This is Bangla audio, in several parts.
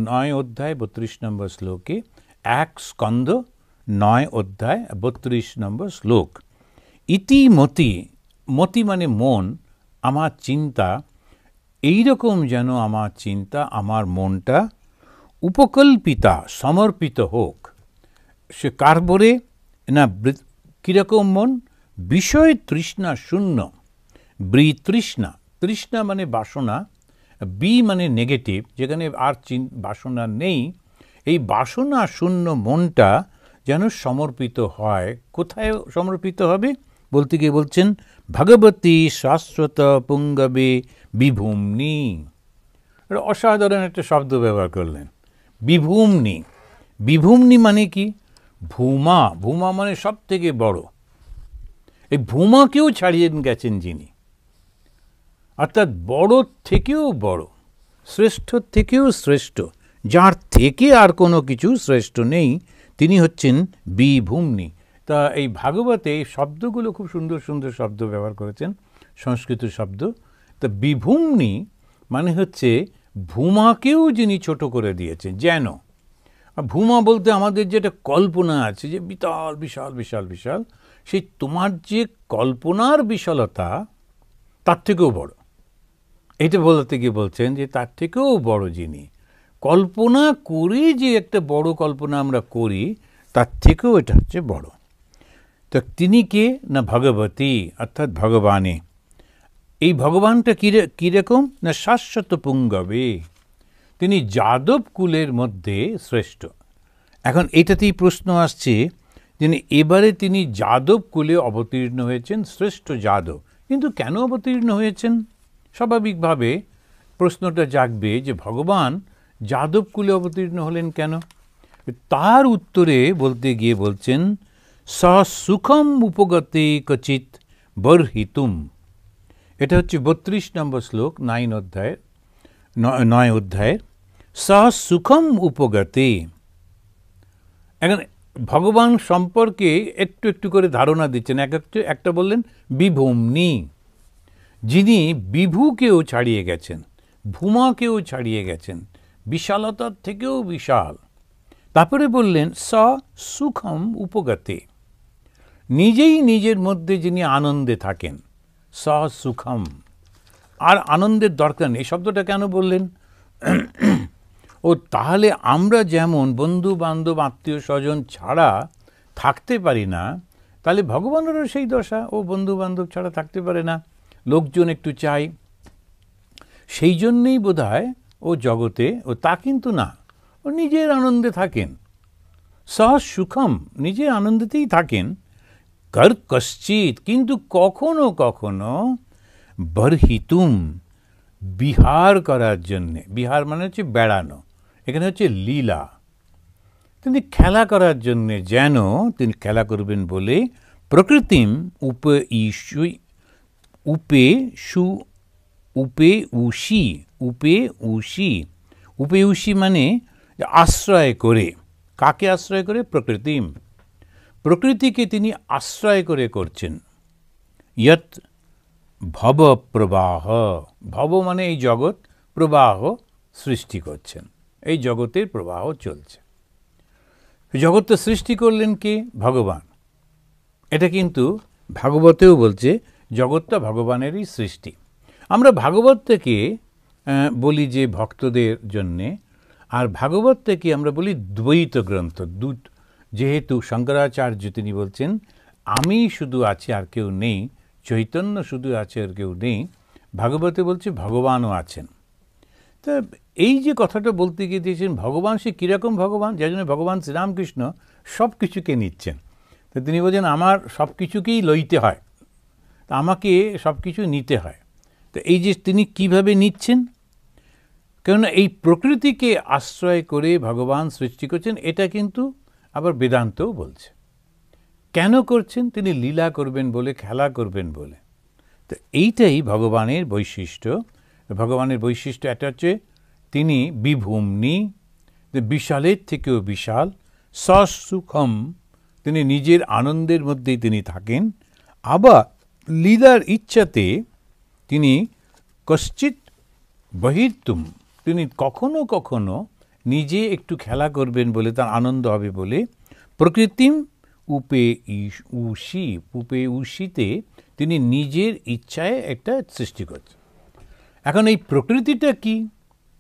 9 অধ্যায় 32 নম্বর শ্লোকে, 1 স্কন্ধ 9 অধ্যায় 32 নম্বর শ্লোক। ইতি মতি, মতি মানে মন, আমার চিন্তা, এইরকম যেন আমার চিন্তা, আমার মনটা উপকল্পিতা, সমর্পিত হোক। সে কার বরে না, কীরকম মন? বিষয় তৃষ্ণা শূন্য, তৃষ্ণা, তৃষ্ণা মানে বাসনা, বি মানে নেগেটিভ, যেখানে আর বাসনা নেই, এই বাসনা শূন্য মনটা যেন সমর্পিত হয়। কোথায় সমর্পিত হবে বলতে গিয়ে বলছেন, ভগবতী শাশ্বত পুঙ্গবে বিভূম্নি। অসাধারণ একটা শব্দ ব্যবহার করলেন, বিভূম্নি। বিভূম্নি মানে কি? ভূমা, ভূমা মানে সব থেকে বড়। এই ভূমাকেও ছাড়িয়ে গেছেন যিনি, অর্থাৎ বড় থেকেও বড়, শ্রেষ্ঠ থেকেও শ্রেষ্ঠ, যার থেকে আর কোনো কিছু শ্রেষ্ঠ নেই, তিনি হচ্ছেন বিভূম্নি। তা এই ভাগবতে এই শব্দগুলো খুব সুন্দর সুন্দর শব্দ ব্যবহার করেছেন, সংস্কৃত শব্দ। তা বিভূম্নি মানে হচ্ছে ভূমাকেও যিনি ছোট করে দিয়েছেন। যেন ভূমা বলতে আমাদের যেটা কল্পনা আছে যে বিশাল বিশাল বিশাল বিশাল, সেই তোমার যে কল্পনার বিশালতা তার থেকেও বড়। এটা বলতে গিয়ে বলছেন যে তার থেকেও বড় যিনি, কল্পনা করে যে একটা বড় কল্পনা আমরা করি, তার থেকেও এটা হচ্ছে বড়। তো তিনি কে না, ভগবতী, অর্থাৎ ভগবানে। এই ভগবানটা কীরকম না, শাশ্বত পুঙ্গবে, তিনি যাদব কুলের মধ্যে শ্রেষ্ঠ। এখন এটাতেই প্রশ্ন আসছে, যিনি এবারে তিনি যাদব কুলে অবতীর্ণ হয়েছেন, শ্রেষ্ঠ যাদব, কিন্তু কেন অবতীর্ণ হয়েছেন? স্বাভাবিকভাবে প্রশ্নটা জাগবে যে ভগবান যাদব কুলে অবতীর্ণ হলেন কেন? তার উত্তরে বলতে গিয়ে বলছেন, স সুখম উপগতে কচিত বর্হিতুম। এটা হচ্ছে 32 নম্বর শ্লোক, 9 অধ্যায়ের স সুখম উপগতে। এখন ভগবান সম্পর্কে একটু একটু করে ধারণা দিচ্ছেন। একটা বললেন বিভূম্নি, যিনি বিভুকেও ছাড়িয়ে গেছেন, ভূমাকেও ছাড়িয়ে গেছেন, বিশালতার থেকেও বিশাল। তারপরে বললেন স সুখম উপগতে, নিজেই নিজের মধ্যে যিনি আনন্দে থাকেন, স সুখম। আর আনন্দের দরকার নেই। শব্দটা কেন বললেন? ও তাহলে আমরা যেমন বন্ধু বান্ধব আত্মীয় স্বজন ছাড়া থাকতে পারি না, তাহলে ভগবানেরও সেই দশা, ও বন্ধু বান্ধব ছাড়া থাকতে পারে না, লোকজন একটু চাই। সেই জন্যেই বোধহয় ও জগতে, ও তা কিন্তু না, ও নিজের আনন্দে থাকেন, সহ সুখম, নিজের আনন্দেতেই থাকেন। কর কশ্চিৎ, কিন্তু কখনো কখনো বর্হিতুম, বিহার করার জন্যে, বিহার মানে হচ্ছে বেড়ানো, এখানে হচ্ছে লীলা, তিনি খেলা করার জন্যে, যেন তিনি খেলা করবেন বলে প্রকৃতিম উপেউষি মানে আশ্রয় করে। কাকে আশ্রয় করে? প্রকৃতিম, প্রকৃতিকে তিনি আশ্রয় করে করছেন। ইয়ৎ ভব প্রবাহ, ভব মানে এই জগৎ, প্রবাহ সৃষ্টি করছেন, এই জগতের প্রবাহ চলছে। জগৎটা সৃষ্টি করলেন কে? ভগবান। এটা কিন্তু ভাগবতেও বলছে জগৎটা ভগবানেরই সৃষ্টি। আমরা ভাগবত থেকে বলি যে ভক্তদের জন্যে, আর ভাগবত থেকে আমরা বলি দ্বৈত গ্রন্থ। যেহেতু শঙ্করাচার্য তিনি বলছেন আমি শুধু আছি আর কেউ নেই, চৈতন্য শুধু আছে আর কেউ নেই, ভাগবতে বলছে ভগবানও আছেন। তা এই যে কথাটা বলতে গিয়ে দিয়েছেন, ভগবান সে কীরকম ভগবান, যার জন্য ভগবান শ্রীরামকৃষ্ণ সব কিছুকে নিচ্ছেন। তো তিনি বলছেন আমার সব কিছুকেই লইতে হয়, তা আমাকে সব কিছু নিতে হয়। তো এই যে তিনি কিভাবে নিচ্ছেন, কেননা এই প্রকৃতিকে আশ্রয় করে ভগবান সৃষ্টি করছেন, এটা কিন্তু আবার বেদান্তও বলছে। কেন করছেন? তিনি লীলা করবেন বলে, খেলা করবেন বলে। তো এইটাই ভগবানের বৈশিষ্ট্য। ভগবানের বৈশিষ্ট্য একটা হচ্ছে তিনি বিভূম্নি, বিশালের থেকেও বিশাল, সসুখম, তিনি নিজের আনন্দের মধ্যেই তিনি থাকেন। আবার লীলার ইচ্ছাতে তিনি কশ্চিৎ বহির্তুম, তিনি কখনো কখনো নিজে একটু খেলা করবেন বলে, তার আনন্দ হবে বলে প্রকৃতিম উপেয়ুষিতে তিনি নিজের ইচ্ছায় একটা সৃষ্টি করছেন। এখন এই প্রকৃতিটা কি?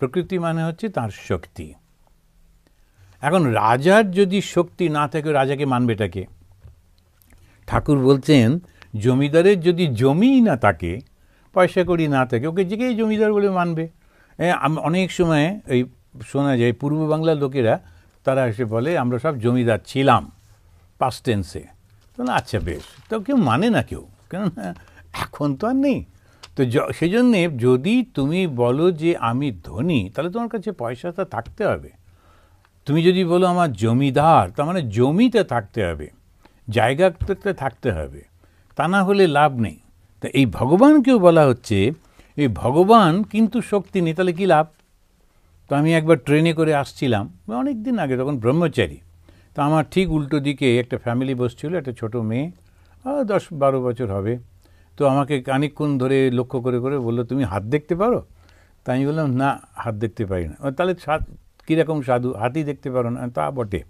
প্রকৃতি মানে হচ্ছে তার শক্তি। এখন রাজার যদি শক্তি না থাকে, রাজাকে মানবেটাকে? ঠাকুর বলছেন জমিদারের যদি জমি না থাকে, পয়সা কড়ি না থাকে, ওকে যেকেই জমিদার বলে মানবে। অনেক সময় এই শোনা যায় পূর্ব বাংলার লোকেরা তারা এসে বলে আমরা সব জমিদার ছিলাম, পাস্ট টেন্সে। তো না, আচ্ছা বেশ, তো কেউ মানে না কেউ, কেননা এখন তো আর নেই। তো সেই জন্যে যদি তুমি বলো যে আমি ধনী, তাহলে তোমার কাছে পয়সাটা থাকতে হবে। তুমি যদি বলো আমার জমিদার, তার মানে জমিতে থাকতে হবে, জায়গাতে থাকতে হবে, তা না হলে লাভ নেই। তা এই ভগবানকেও বলা হচ্ছে এই ভগবান কিন্তু শক্তি নেই, তাহলে কী লাভ? তো আমি একবার ট্রেনে করে আসছিলাম অনেক দিন আগে, তখন ব্রহ্মচারী। তো আমার ঠিক উল্টো দিকে একটা ফ্যামিলি বসছিল, একটা ছোটো মেয়ে, 10-12 বছর হবে। তো আমাকে খানিকক্ষণ ধরে লক্ষ্য করে করে বললো, তুমি হাত দেখতে পারো? তাই আমি বললাম না, হাত দেখতে পারি না। তাহলে কীরকম সাধু, হাতই দেখতে পারো না? তা বটে।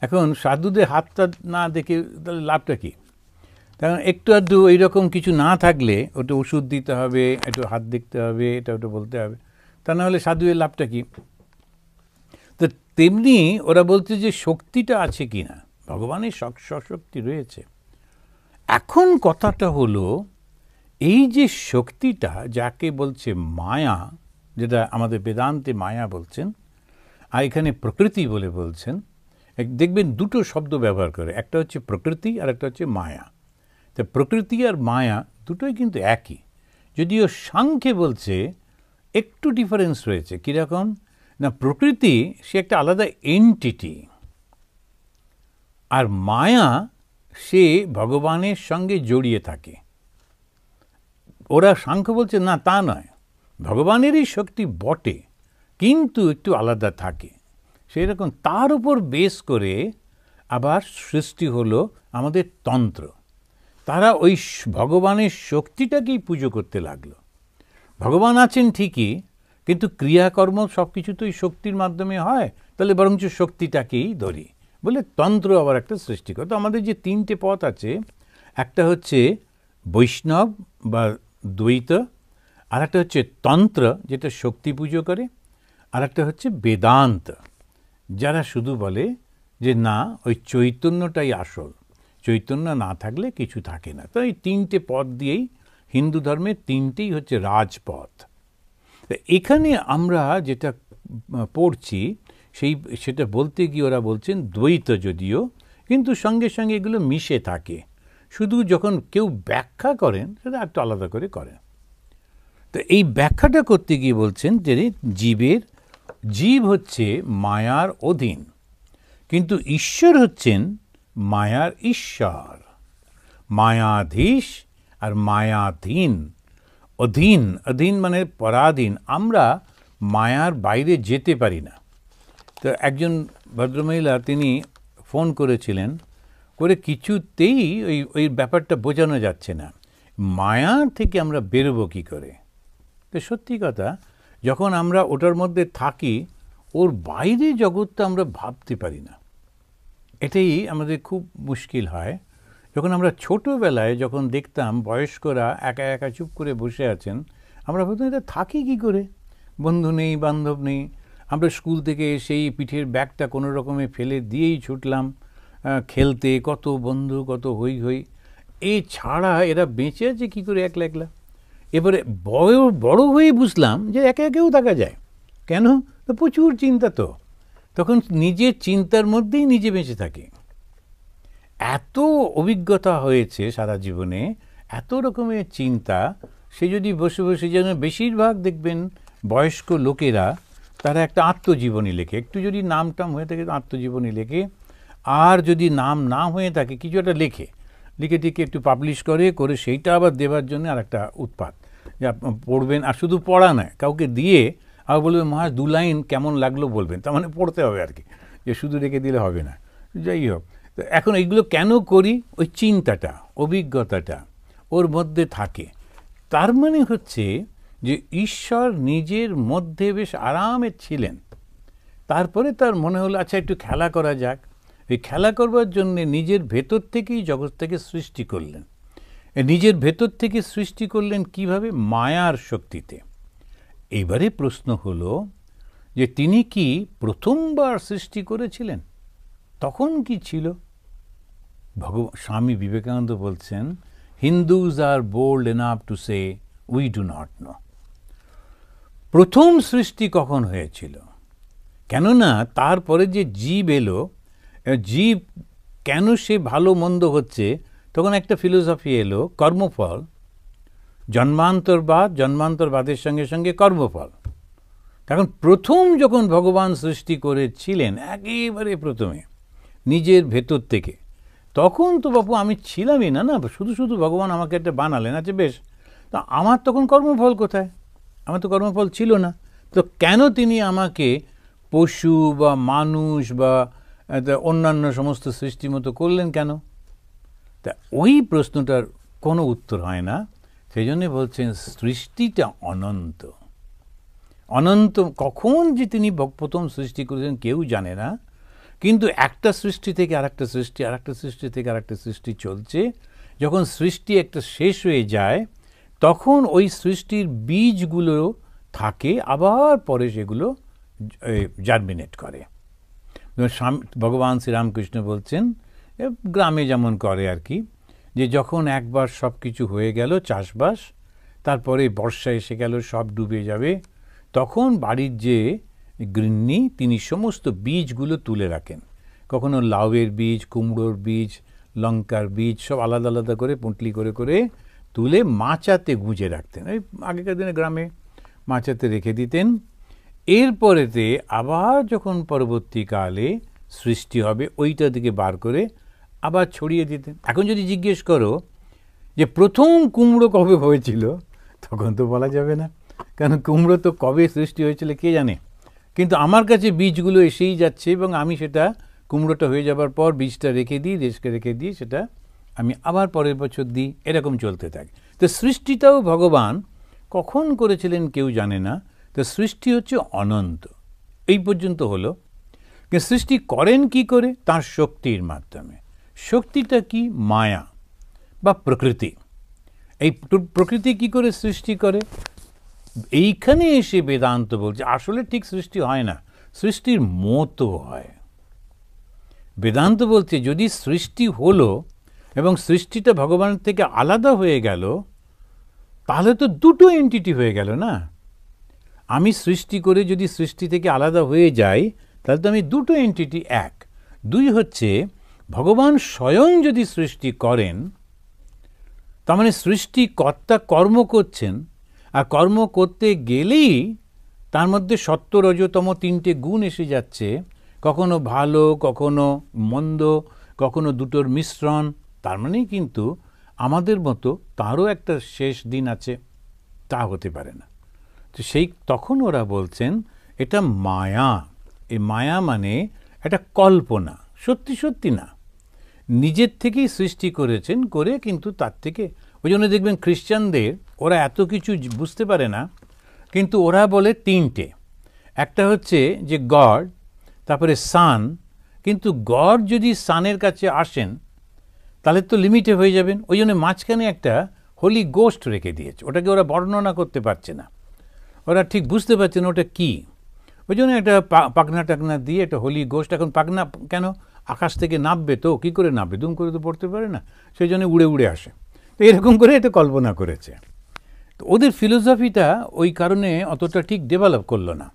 এখন সাধুদের হাতটা না দেখে তাহলে লাভটা কী? কারণ একটু আধটু এইরকম কিছু না থাকলে ওটা ওষুধ দিতে হবে, একটু হাত দেখতে হবে, এটা ওটা বলতে হবে, তা না হলে সাধুয়ের লাভটা কী? তো তেমনি ওরা বলছে যে শক্তিটা আছে কি না, ভগবানের স্বশক্তি রয়েছে। এখন কথাটা হলো এই যে শক্তিটা, যাকে বলছে মায়া, যেটা আমাদের বেদান্তে মায়া বলছেন, আর এখানে প্রকৃতি বলে বলছেন। দেখবেন দুটো শব্দ ব্যবহার করে, একটা হচ্ছে প্রকৃতি আর একটা হচ্ছে মায়া। তো প্রকৃতি আর মায়া দুটোই কিন্তু একই, যদিও সাংখ্যে বলছে একটু ডিফারেন্স রয়েছে। কীরকম না, প্রকৃতি সে একটা আলাদা এন্টিটি, আর মায়া সে ভগবানের সঙ্গে জড়িয়ে থাকে। ওরা সাংখ্য বলছে না, তা নয়, ভগবানেরই শক্তি বটে, কিন্তু একটু আলাদা থাকে। সেই রকম তার উপর বেস করে আবার সৃষ্টি হলো আমাদের তন্ত্র। তারা ওই ভগবানের শক্তিটাকেই পুজো করতে লাগলো। ভগবান আছেন ঠিকই, কিন্তু ক্রিয়াকর্ম সব কিছু তো এই শক্তির মাধ্যমে হয়, তাহলে বরঞ্চ শক্তিটাকেই ধরি বলে তন্ত্র আবার একটা সৃষ্টি করে। তো আমাদের যে 3টে পথ আছে, একটা হচ্ছে বৈষ্ণব বা দ্বৈত, আর একটা হচ্ছে তন্ত্র যেটা শক্তি পুজো করে, আর একটা হচ্ছে বেদান্ত যারা শুধু বলে যে না, ওই চৈতন্যটাই আসল, চৈতন্য না থাকলে কিছু থাকে না। তো এই 3টে পথ দিয়েই হিন্দু ধর্মের 3টেই হচ্ছে রাজপথ। এখানে আমরা যেটা পড়ছি সেটা বলতে গিয়ে ওরা বলছেন দ্বৈত, যদিও কিন্তু সঙ্গে সঙ্গে এগুলো মিশে থাকে, শুধু যখন কেউ ব্যাখ্যা করেন সেটা একটু আলাদা করে করেন। তো এই ব্যাখ্যাটা করতে গিয়ে বলছেন যে জীব হচ্ছে মায়ার অধীন, কিন্তু ঈশ্বর হচ্ছেন মায়ার ঈশ্বর। মায়াধীশ আর মায়াধীন। অধীন মানে পরাধীন। আমরা মায়ার বাইরে যেতে পারি না। তো একজন ভদ্রমহিলা তিনি ফোন করেছিলেন, করে কিছুতেই ওই ব্যাপারটা বোঝানো যাচ্ছে না, মায়া থেকে আমরা বেরোবো কী করে। তো সত্যি কথা, যখন আমরা ওটার মধ্যে থাকি, ওর বাইরে জগৎটা আমরা ভাবতে পারি না। এটাই আমাদের খুব মুশকিল হয়। যখন আমরা ছোটোবেলায় যখন দেখতাম বয়স্করা একা একা চুপ করে বসে আছেন, আমরা ভাবতাম এটা থাকি কী করে, বন্ধু নেই, বান্ধব নেই। আমরা স্কুল থেকে সেই পিঠের ব্যাগটা কোনো রকমে ফেলে দিয়েই ছুটলাম খেলতে, কত বন্ধু, কত হই হই। ছাড়া এরা বেঁচে আছে কী করে একলা একলা। এবারে বড় হয়ে বুঝলাম যে একে একেও থাকা যায়। কেন? তো প্রচুর চিন্তা, তো তখন নিজের চিন্তার মধ্যেই নিজে বেঁচে থাকে। এত অভিজ্ঞতা হয়েছে সারা জীবনে, এত রকমের চিন্তা, সে যদি বসে বসে যেন, বেশিরভাগ দেখবেন বয়স্ক লোকেরা তারা একটা আত্মজীবনী লেখে, একটু যদি নাম টাম হয়ে থাকে আত্মজীবনী লেখে, আর যদি নাম না হয়ে থাকে কিছু একটা লিখে টিকে একটু পাবলিশ করে সেইটা আবার দেওয়ার জন্য আর একটা উৎপাত, যা পড়বেন। আর শুধু পড়া নয়, কাউকে দিয়ে আর বলবেন মহারাজ 2 লাইন কেমন লাগলো বলবেন, তার মানে পড়তে হবে আর কি, যে শুধু রেখে দিলে হবে না। যাই হোক, তো এখন এইগুলো কেন করি? ওই চিন্তাটা, অভিজ্ঞতাটা ওর মধ্যে থাকে। তার মানে হচ্ছে যে ঈশ্বর নিজের মধ্যে বেশ আরামে ছিলেন, তারপরে তার মনে হলো আচ্ছা একটু খেলা করা যাক। এই খেলা করবার জন্য নিজের ভেতর থেকেই জগৎটাকে সৃষ্টি করলেন। নিজের ভেতর থেকে সৃষ্টি করলেন কিভাবে? মায়ার শক্তিতে। এইবারে প্রশ্ন হলো যে তিনি কি প্রথমবার সৃষ্টি করেছিলেন? তখন কি ছিল? স্বামী বিবেকানন্দ বলছেন, Hindus are bold enough to say we do not know. প্রথম সৃষ্টি কখন হয়েছিল? কেননা তারপরে যে জীব এলো, জীব কেন সে ভালো মন্দ হচ্ছে, তখন একটা ফিলোসফি এলো কর্মফল, জন্মান্তরবাদ, জন্মান্তরবাদের সঙ্গে সঙ্গে কর্মফল। তখন প্রথম যখন ভগবান সৃষ্টি করেছিলেন, একেবারে প্রথমে নিজের ভেতর থেকে, তখন তো বাপু আমি ছিলামই না, না শুধু শুধু ভগবান আমাকে একটা বানালেন, আচ্ছা বেশ, তা আমার তখন কর্মফল কোথায়? আমার তো কর্মফল ছিল না। তো কেন তিনি আমাকে পশু বা মানুষ বা অন্যান্য সমস্ত সৃষ্টি মতো করলেন কেন? তা ওই প্রশ্নটার কোনো উত্তর হয় না। সেই জন্যে বলছেন সৃষ্টিটা অনন্ত। অনন্ত কখন যে তিনি প্রথম সৃষ্টি করেছেন কেউ জানে না, কিন্তু একটা সৃষ্টি থেকে আরেকটা সৃষ্টি, আরেকটা সৃষ্টি থেকে আরেকটা সৃষ্টি চলছে। যখন সৃষ্টি একটা শেষ হয়ে যায়, তখন ওই সৃষ্টির বীজগুলো থাকে, আবার পরে সেগুলো জার্মিনেট করে। ভগবান শ্রীরামকৃষ্ণ বলছেন, গ্রামে যেমন করে আর কি, যে যখন একবার সব কিছু হয়ে গেল চাষবাস, তারপরে বর্ষা এসে গেল, সব ডুবে যাবে, তখন বাড়ির যে গৃহিণী তিনি সমস্ত বীজগুলো তুলে রাখেন। কখনো লাউয়ের বীজ, কুমড়োর বীজ, লঙ্কার বীজ সব আলাদা আলাদা করে পুঁটলি করে করে তুলে মাচাতে গুঁজে রাখতেন। ওই আগেকার দিনে গ্রামে মাচাতে রেখে দিতেন। এরপরেতে আবার যখন পরবর্তীকালে সৃষ্টি হবে, ওইটা দিকে বার করে আবার ছড়িয়ে দিতেন। এখন যদি জিজ্ঞেস করো যে প্রথম কুমড়ো কবে হয়েছিল, তখন তো বলা যাবে না, কারণ কুমড়ো তো কবে সৃষ্টি হয়েছিল কে জানে। কিন্তু আমার কাছে বীজগুলো এসেই যাচ্ছে, এবং আমি সেটা কুমড়োটা হয়ে যাবার পর বীজটা রেখে দিই, দেশকে রেখে দিই, সেটা আমি আবার পরের বছর দিই, এরকম চলতে থাকে। তো সৃষ্টিটাও ভগবান কখন করেছিলেন কেউ জানে না। তো সৃষ্টি হচ্ছে অনন্ত, এই পর্যন্ত হলো। কিন্তু সৃষ্টি করেন কি করে? তার শক্তির মাধ্যমে। শক্তিটা কি? মায়া বা প্রকৃতি। এই প্রকৃতি কি করে সৃষ্টি করে? এইখানে এসে বেদান্ত বলছে আসলে ঠিক সৃষ্টি হয় না, সৃষ্টির মতো হয়। বেদান্ত বলছে যদি সৃষ্টি হলো এবং সৃষ্টিটা ভগবানের থেকে আলাদা হয়ে গেল, তাহলে তো দুটো এন্টিটি হয়ে গেল না। আমি সৃষ্টি করে যদি সৃষ্টি থেকে আলাদা হয়ে যাই, তাহলে তো আমি দুটো এন্টিটি। এক, দুই হচ্ছে ভগবান স্বয়ং যদি সৃষ্টি করেন, তার মানে সৃষ্টিকর্তা কর্ম করছেন, আর কর্ম করতে গেলেই তার মধ্যে সত্য রজতম তিনটে গুণ এসে যাচ্ছে, কখনো ভালো, কখনো মন্দ, কখনো দুটোর মিশ্রণ। তার মানে কিন্তু আমাদের মতো তারও একটা শেষ দিন আছে, তা হতে পারে না। তো তখন ওরা বলছেন এটা মায়া। এই মায়া মানে একটা কল্পনা, সত্যি সত্যি না। নিজের থেকেই সৃষ্টি করেছেন, করে কিন্তু তার থেকে, ওই জন্য দেখবেন খ্রিস্টানদের ওরা এত কিছু বুঝতে পারে না, কিন্তু ওরা বলে তিনটে। একটা হচ্ছে যে গড, তারপরে সান, কিন্তু গড যদি সানের কাছে আসেন তাহলে তো লিমিটে হয়ে যাবেন। ওই জন্য মাঝখানে একটা হোলি গোস্ট রেখে দিয়েছে, ওটাকে ওরা বর্ণনা করতে পারছে না, ওরা ঠিক বুঝতে পারছে না ওটা কী। ওই জন্য একটা পাখনা টাকনা দিয়ে একটা হোলি গোস্ট। এখন পাখনা কেন? আকাশ থেকে নামবে, তো কী করে নামবে? দুম করে তো পড়তে পারে না, সেই জন্য উড়ে উড়ে আসে। তো এরকম করে এটা কল্পনা করেছে। তো ওদের ফিলোসফিটা ওই কারণে অতটা ঠিক ডেভেলপ করলো না।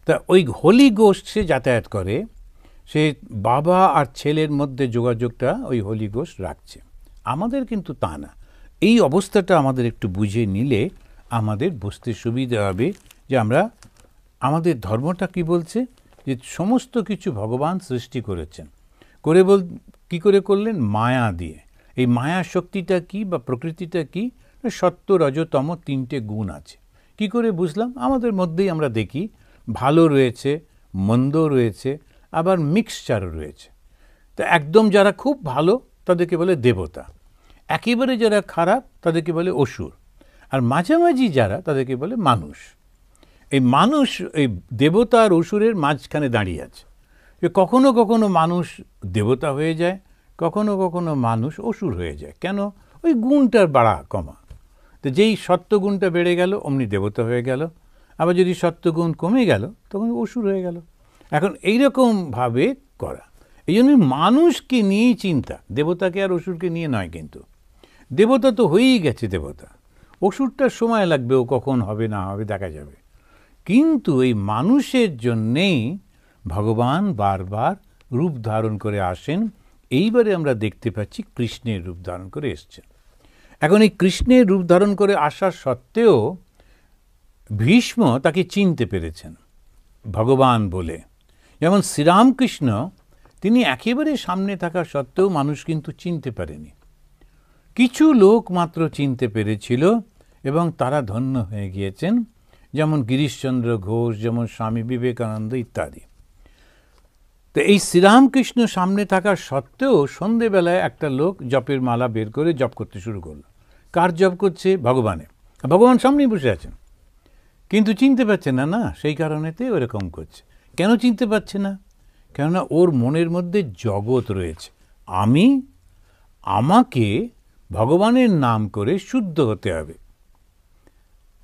তা ওই হোলি গোস্ট সে যাতায়াত করে, সে বাবা আর ছেলের মধ্যে যোগাযোগটা ওই হোলি গোস্ট রাখছে। আমাদের কিন্তু তা না। এই অবস্থাটা আমাদের একটু বুঝে নিলে আমাদের বুঝতে সুবিধা হবে যে আমরা, আমাদের ধর্মটা কি বলছে, যে সমস্ত কিছু ভগবান সৃষ্টি করেছেন, করে কী করে করলেন? মায়া দিয়ে। এই মায়া শক্তিটা কি বা প্রকৃতিটা কি? সত্য রজতম তিনটে গুণ আছে। কি করে বুঝলাম? আমাদের মধ্যেই আমরা দেখি ভালো রয়েছে, মন্দ রয়েছে, আবার মিক্সচারও রয়েছে। তো একদম যারা খুব ভালো তাদেরকে বলে দেবতা, একেবারে যারা খারাপ তাদেরকে বলে অসুর, আর মাঝামাঝি যারা তাদেরকে বলে মানুষ। এই মানুষ এই দেবতা আর অসুরের মাঝখানে দাঁড়িয়ে আছে। কখনো কখনো মানুষ দেবতা হয়ে যায়, কখনো কখনো মানুষ অসুর হয়ে যায়। কেন? ওই গুণটার বাড়া কমা। তো যেই সত্যগুণটা বেড়ে গেল অমনি দেবতা হয়ে গেল, আবার যদি সত্যগুণ কমে গেল তখন অসুর হয়ে গেল। এখন এইরকমভাবে করা, এই জন্য মানুষকে নিয়েই চিন্তা, দেবতাকে আর অসুরকে নিয়ে নয়। কিন্তু দেবতা তো হয়েই গেছে দেবতা, অসুরটার সময় লাগবে, ও কখন হবে না হবে দেখা যাবে। কিন্তু এই মানুষের জন্যেই ভগবান বারবার রূপ ধারণ করে আসেন। এইবারে আমরা দেখতে পাচ্ছি কৃষ্ণের রূপ ধারণ করে এসছেন। এখন এই কৃষ্ণের রূপ ধারণ করে আসার সত্ত্বেও ভীষ্ম তাকে চিনতে পেরেছেন ভগবান বলে। যেমন শ্রীরামকৃষ্ণ, তিনি একেবারে সামনে থাকা সত্ত্বেও মানুষ কিন্তু চিনতে পারেনি। কিছু লোক মাত্র চিনতে পেরেছিল এবং তারা ধন্য হয়ে গিয়েছেন, যেমন গিরিশচন্দ্র ঘোষ, যেমন স্বামী বিবেকানন্দ ইত্যাদি। তো এই শ্রীরামকৃষ্ণ সামনে থাকার সত্ত্বেও সন্ধেবেলায় একটা লোক জপের মালা বের করে জপ করতে শুরু করলো। কার জপ করছে? ভগবানের। ভগবান সামনেই বসে আছেন, কিন্তু চিনতে পারছে না। না, সেই কারণেতে ওরকম করছে। কেন চিনতে পারছে না? কেননা ওর মনের মধ্যে জগৎ রয়েছে। আমাকে ভগবানের নাম করে শুদ্ধ হতে হবে,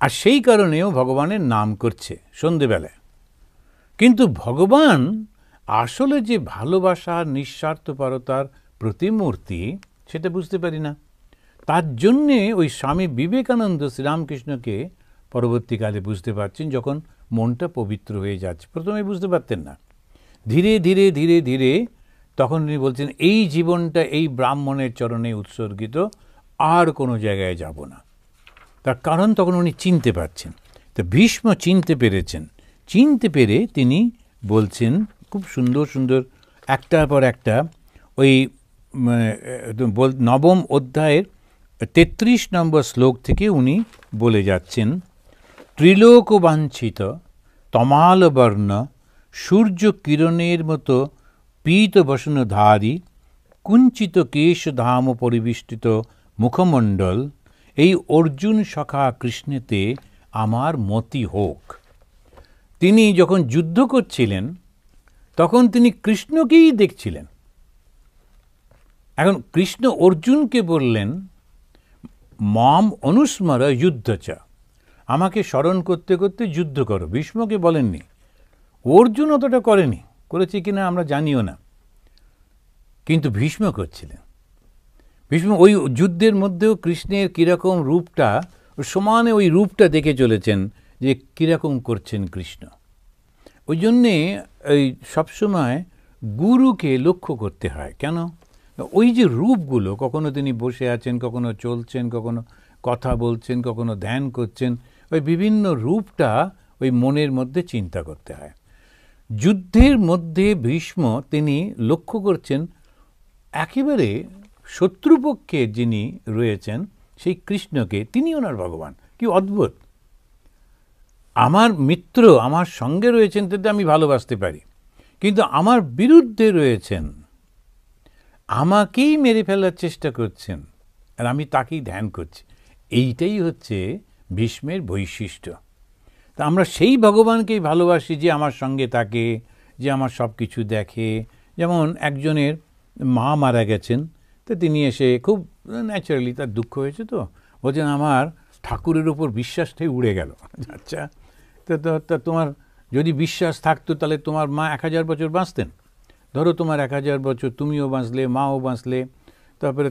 আর সেই কারণেও ভগবানের নাম করছে সন্ধেবেলায়। কিন্তু ভগবান আসলে যে ভালোবাসার নিঃস্বার্থপরতার প্রতিমূর্তি, সেটা বুঝতে পারি না। তার জন্যে ওই স্বামী বিবেকানন্দ শ্রীরামকৃষ্ণকে পরবর্তীকালে বুঝতে পারছেন, যখন মনটা পবিত্র হয়ে যাচ্ছে। প্রথমে বুঝতে পারতেন না, ধীরে ধীরে ধীরে ধীরে তখন উনি বলছেন, এই জীবনটা এই ব্রাহ্মণের চরণে উৎসর্গিত, আর কোনো জায়গায় যাব না। তার কারণ তখন উনি চিনতে পারছেন। তো ভীষ্ম চিনতে পেরেছেন। চিনতে পেরে তিনি বলছেন খুব সুন্দর সুন্দর একটার পর একটা, ওই 9ম অধ্যায়ের 33 নম্বর শ্লোক থেকে উনি বলে যাচ্ছেন, ত্রিলোকবাঞ্ছিত তমালবর্ণ সূর্য কিরণের মতো পীতবসনধারী কুঞ্চিত কেশধাম পরিবেষ্টিত মুখমণ্ডল, এই অর্জুন সখা কৃষ্ণেতে আমার মতি হোক। তিনি যখন যুদ্ধ করছিলেন তখন তিনি কৃষ্ণকেই দেখছিলেন। এখন কৃষ্ণ অর্জুনকে বললেন, মাম অনুস্মর যুদ্ধচ, আমাকে স্মরণ করতে করতে যুদ্ধ করো। ভীষ্মকে বলেননি। অর্জুন অতটা করেনি, করেছে কিনা আমরা জানিও না, কিন্তু ভীষ্ম করছিলেন। ভীষ্ম ওই যুদ্ধের মধ্যেও কৃষ্ণের কীরকম রূপটা, সমানে ওই রূপটা দেখে চলেছেন যে কীরকম করছেন কৃষ্ণ। ওই জন্যে ওই সবসময় গুরুকে লক্ষ্য করতে হয়। কেন? ওই যে রূপগুলো, কখনো তিনি বসে আছেন, কখনো চলছেন, কখনো কথা বলছেন, কখনো ধ্যান করছেন, ওই বিভিন্ন রূপটা ওই মনের মধ্যে চিন্তা করতে হয়। যুদ্ধের মধ্যে ভীষ্ম তিনি লক্ষ্য করছেন একেবারে শত্রুপক্ষে যিনি রয়েছেন সেই কৃষ্ণকে, তিনি ওনার ভগবান। কি অদ্ভুত! আমার মিত্র আমার সঙ্গে রয়েছেন তাতে আমি ভালোবাসতে পারি, কিন্তু আমার বিরুদ্ধে রয়েছেন, আমাকেই মেরে ফেলার চেষ্টা করছেন, আর আমি তাকেই ধ্যান করছি। এইটাই হচ্ছে ভীষ্মের বৈশিষ্ট্য। তা আমরা সেই ভগবানকেই ভালোবাসি যে আমার সঙ্গে থাকে, যে আমার সব কিছু দেখে। যেমন একজনের মা মারা গেছেন, তো তিনি এসে খুব ন্যাচারালি, তার দুঃখ হয়েছে, তো বলছেন আমার ঠাকুরের উপর বিশ্বাসটাই উড়ে গেল। আচ্ছা, তো তোমার যদি বিশ্বাস থাকতো তাহলে তোমার মা 1000 বছর বাঁচতেন। ধরো তোমার 1000 বছর, তুমিও বাঁচলে, মাও বাঁচলে, তারপরে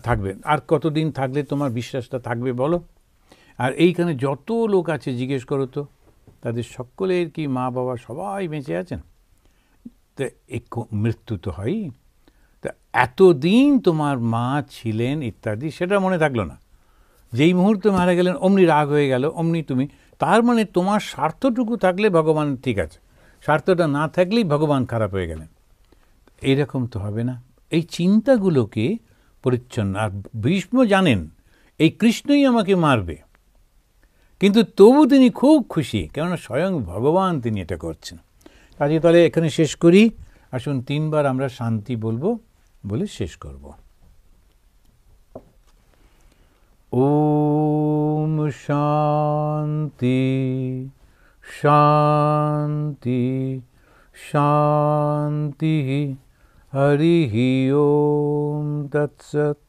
থাকবে। আর কতদিন থাকলে তোমার বিশ্বাসটা থাকবে বলো? আর এইখানে যত লোক আছে জিজ্ঞেস করো তো, তাদের সকলের কি মা বাবা সবাই বেঁচে আছেন? তো মৃত্যু তো হয়ই। তা এতদিন তোমার মা ছিলেন ইত্যাদি, সেটা মনে থাকলো না। যেই মুহূর্তে মারা গেলেন অমনি রাগ হয়ে গেল, অমনি তুমি, তার মানে তোমার স্বার্থটুকু থাকলে ভগবান ঠিক আছে, স্বার্থটা না থাকলেই ভগবান খারাপ হয়ে গেলেন। এইরকম তো হবে না। এই চিন্তাগুলোকে পরিচ্ছন্ন। আর ভীষ্ম জানেন এই কৃষ্ণই আমাকে মারবে, কিন্তু তবু তিনি খুব খুশি, কেননা স্বয়ং ভগবান তিনি এটা করছেন। কাজে তাহলে এখানে শেষ করি। আসুন 3 বার আমরা শান্তি বলবো, বলে শেষ করব। ওম শান্তি शांति शांति। हरि ओम तत्सत्।